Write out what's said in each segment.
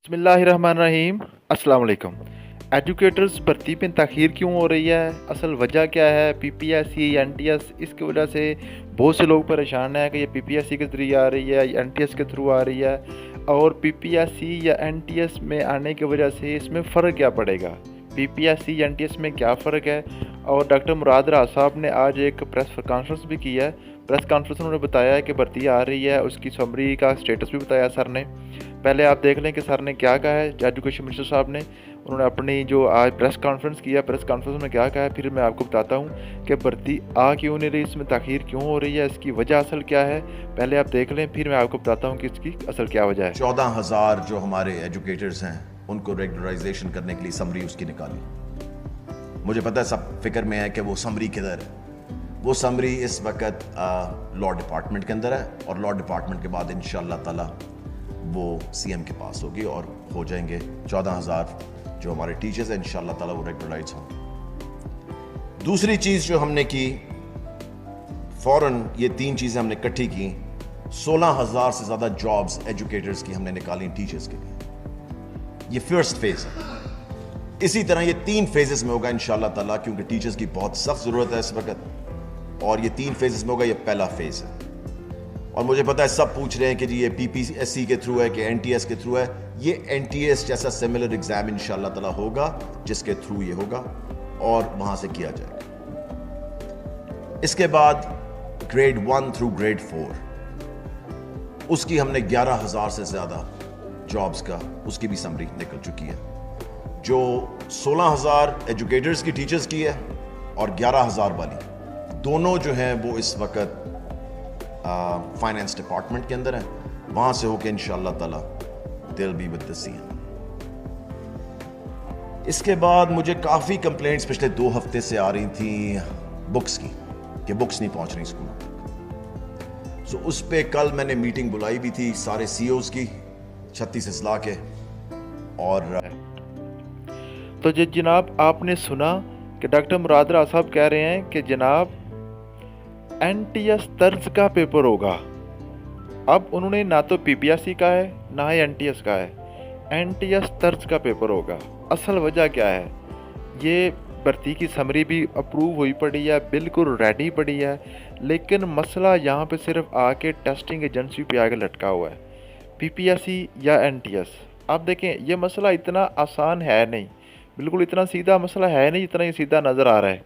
बिस्मिल्लाहिर्रहमानिर्रहीम। अस्सलाम वालेकुम। एजुकेटर्स भर्ती में ताख़ीर क्यों हो रही है? असल वजह क्या है? पीपीएससी, एनटीएस, इसकी वजह से बहुत से लोग परेशान हैं कि ये पीपीएससी के ज़रिए आ रही है या एनटीएस के थ्रू आ रही है, और पीपीएससी या एनटीएस में आने की वजह से इसमें फ़र्क क्या पड़ेगा? पीपीएससी एनटीएस में क्या फ़र्क है? और डॉक्टर मुराद राज साहब ने आज एक प्रेस कॉन्फ्रेंस भी की है। प्रेस कॉन्फ्रेंस में उन्होंने बताया है कि भर्ती आ रही है, उसकी समरी का स्टेटस भी बताया सर ने। पहले आप देख लें कि सर ने क्या कहा है, एजुकेशन मिनिस्टर साहब ने। उन्होंने अपनी जो आज प्रेस कॉन्फ्रेंस किया, प्रेस कॉन्फ्रेंस में क्या कहा है, फिर मैं आपको बताता हूँ कि भर्ती आ क्यों नहीं रही, इसमें ताख़ीर क्यों हो रही है, इसकी वजह असल क्या है। पहले आप देख लें, फिर मैं आपको बताता हूँ कि इसकी असल क्या वजह है। 14,000 जो हमारे एजुकेटर्स हैं उनको रेगुलराइजेशन करने के लिए समरी उसकी निकाली। मुझे पता है सब फिक्र में है कि वो समरी किधर है। वो समरी इस वक्त लॉ डिपार्टमेंट के अंदर है, और लॉ डिपार्टमेंट के बाद इंशाअल्लाह ताला वो सीएम के पास होगी और हो जाएंगे 14,000 जो हमारे टीचर्स हैं, इंशाअल्लाह ताला वो रेगुलराइज होंगे। दूसरी चीज़ जो हमने की, फौरन ये तीन चीज़ें हमने इकट्ठी की, 16,000 से ज़्यादा जॉब्स एजुकेटर्स की हमने निकाली टीचर्स के लिए। ये फर्स्ट फेज है। इसी तरह ये 3 फेजेस में होगा इंशाअल्लाह ताला, क्योंकि टीचर्स की बहुत सख्त ज़रूरत है इस वक्त, और ये 3 फेजेस में होगा। ये पहला फेज है, और मुझे पता है सब पूछ रहे हैं कि जी ये पीपीएससी के थ्रू है कि एनटीएस के थ्रू है। ये एनटीएस जैसा सिमिलर एग्जाम इंशाअल्लाह ताला होगा, जिसके थ्रू ये होगा और वहां से किया जाएगा। इसके बाद ग्रेड 1 थ्रू ग्रेड 4, उसकी हमने 11,000 से ज्यादा जॉब्स का उसकी भी समरी निकल चुकी है। जो 16,000 एजुकेटर्स की टीचर्स की है और 11,000 वाली, दोनों जो हैं वो इस वक्त फाइनेंस डिपार्टमेंट के अंदर है। वहां से होकर इंशाअल्लाह ताला they will be with the CM. इसके बाद मुझे काफी कंप्लेंट्स पिछले 2 हफ्ते से आ रही थी बुक्स की, कि बुक्स नहीं पहुंच रही स्कूलों तक। सो उस पे कल मैंने मीटिंग बुलाई भी थी सारे सीईओज की 36 अजला के। और तो जी जनाब, आपने सुना कि डॉक्टर मुराद राज साहब कह रहे हैं कि जनाब एनटीएस तर्ज का पेपर होगा। अब उन्होंने ना तो पीपीएससी का है ना ही एनटीएस का है, एनटीएस तर्ज का पेपर होगा। असल वजह क्या है? ये भर्ती की समरी भी अप्रूव हुई पड़ी है, बिल्कुल रेडी पड़ी है, लेकिन मसला यहाँ पे सिर्फ आके टेस्टिंग एजेंसी पे आके लटका हुआ है, पीपीएससी या एनटीएस। आप देखें, ये मसला इतना आसान है नहीं, बिल्कुल इतना सीधा मसला है नहीं जितना ये सीधा नज़र आ रहा है।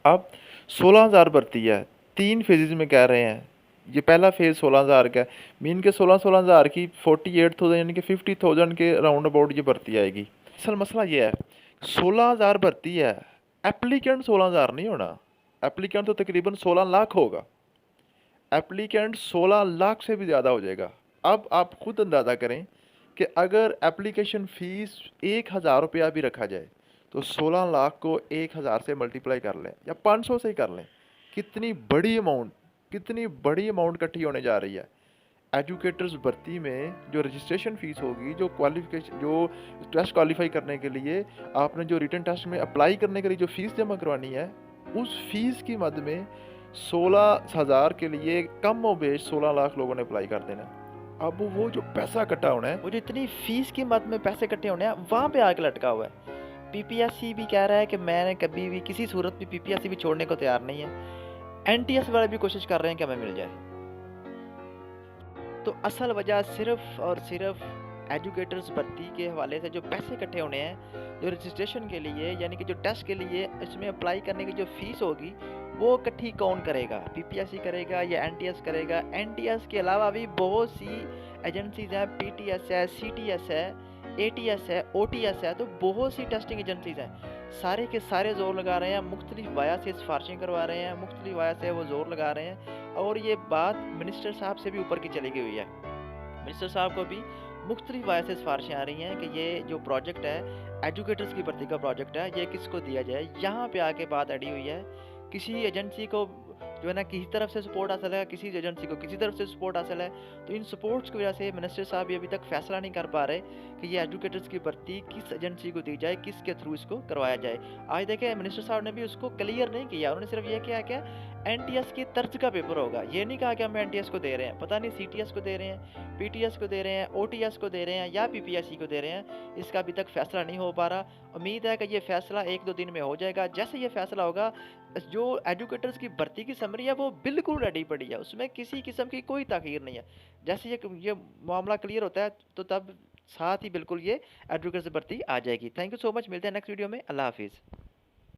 अब 16,000 भर्ती है, 3 फेजेज में कह रहे हैं। ये पहला फेज़ 16,000 का है। मीन के 16,000 की 48,000 यानी कि 50,000 के राउंड अबाउट ये भर्ती आएगी। असल मसला ये है, 16,000 भर्ती है, एप्लीकेंट 16,000 नहीं होना। एप्लीकेंट तो तकरीबन 16 लाख होगा, एप्लीकेंट 16 लाख से भी ज़्यादा हो जाएगा। अब आप खुद अंदाज़ा करें कि अगर एप्लीकेशन फ़ीस 1,000 रुपया भी रखा जाए, तो 16 लाख को 1,000 से मल्टीप्लाई कर लें या 500 से ही कर लें, कितनी बड़ी अमाउंट, कितनी बड़ी अमाउंट इकट्ठी होने जा रही है। एजुकेटर्स भर्ती में जो रजिस्ट्रेशन फ़ीस होगी, जो क्वालिफिकेशन, जो टेस्ट क्वालिफाई करने के लिए आपने जो रिटन टेस्ट में अप्लाई करने के लिए जो फ़ीस जमा करवानी है, उस फीस की मद में 16,000 के लिए कम और बेश 16 लाख लोगों ने अप्लाई कर देना। अब वो जो पैसा इकट्ठा होना है, वो जो इतनी फीस की मद में पैसे इकट्ठे होने हैं, वहाँ पे आके लटका हुआ है। पीपीएससी भी कह रहा है कि मैंने कभी भी किसी सूरत में पीपीएससी भी छोड़ने को तैयार नहीं है। एनटीएस वाले भी कोशिश कर रहे हैं कि हमें मिल जाए। तो असल वजह सिर्फ और सिर्फ एजुकेटर्स भर्ती के हवाले से जो पैसे इकट्ठे होने हैं, जो रजिस्ट्रेशन के लिए यानी कि जो टेस्ट के लिए इसमें अप्लाई करने की जो फीस होगी, वो इकट्ठी कौन करेगा? पीपीएससी करेगा या एनटीएस करेगा? एनटीएस के अलावा भी बहुत सी एजेंसीज हैं, पीटीएस है, सीटीएस है, एटीएस है, ओटीएस है, तो बहुत सी टेस्टिंग एजेंसीज हैं। सारे के सारे जोर लगा रहे हैं, मुख्तलिफ वाया से सिफारिशें करवा रहे हैं, मुख्तलिफ वाया से वो जोर लगा रहे हैं, और ये बात मिनिस्टर साहब से भी ऊपर की चली गई हुई है। मिनिस्टर साहब को भी मुख्तलिफ वाया से सिफारिशें आ रही हैं कि ये जो प्रोजेक्ट है, एजुकेटर्स की भर्ती का प्रोजेक्ट है, ये किसको दिया जाए। यहाँ पे आके बात अड़ी हुई है, किसी एजेंसी को जो है ना किसी तरफ से सपोर्ट हासिल है, किसी एजेंसी को किसी तरफ से सपोर्ट हासिल है। तो इन सपोर्ट्स की वजह से मिनिस्टर साहब ये अभी तक फैसला नहीं कर पा रहे कि ये एजुकेटर्स की भर्ती किस एजेंसी को दी जाए, किसके थ्रू इसको करवाया जाए। आज देखें मिनिस्टर साहब ने भी उसको क्लियर नहीं किया, उन्होंने सिर्फ ये किया क्या एनटीएस की तर्ज का पेपर होगा। ये नहीं कहा कि हम एनटीएस को दे रहे हैं, पता नहीं सीटीएस को दे रहे हैं, पीटीएस को दे रहे हैं, ओटीएस को दे रहे हैं या पीपीएससी को दे रहे हैं, इसका अभी तक फैसला नहीं हो पा रहा। उम्मीद है कि ये फैसला 1-2 दिन में हो जाएगा। जैसे ये फैसला होगा, जो एजुकेटर्स की भर्ती की समरी है वो बिल्कुल रेडी पड़ी है, उसमें किसी किस्म की कोई ताख़ीर नहीं है। जैसे ये मामला क्लियर होता है तो तब साथ ही बिल्कुल ये एजुकेटर्स भर्ती आ जाएगी। थैंक यू सो मच, मिलते हैं नेक्स्ट वीडियो में। अल्लाह हाफिज़।